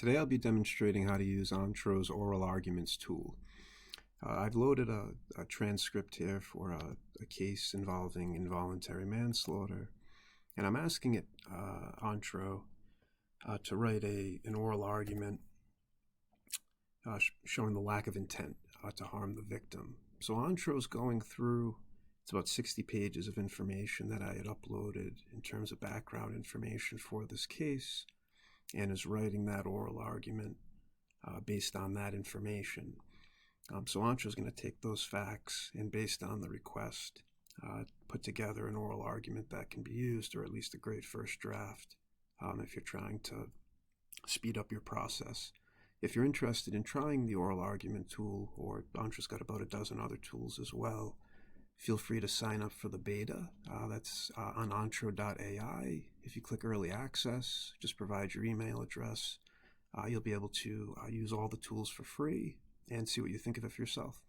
Today I'll be demonstrating how to use Ontro's oral arguments tool. I've loaded a transcript here for a case involving involuntary manslaughter, and I'm asking it, Ontro, to write an oral argument showing the lack of intent to harm the victim. So Ontro's going through, it's about 60 pages of information that I had uploaded in terms of background information for this case, and is writing that oral argument based on that information. So Ontra is going to take those facts and, based on the request, put together an oral argument that can be used, or at least a great first draft, if you're trying to speed up your process. If you're interested in trying the oral argument tool, or Ontra's got about a dozen other tools as well, feel free to sign up for the beta. That's on Ontro.AI. If you click early access, just provide your email address. You'll be able to use all the tools for free and see what you think of it for yourself.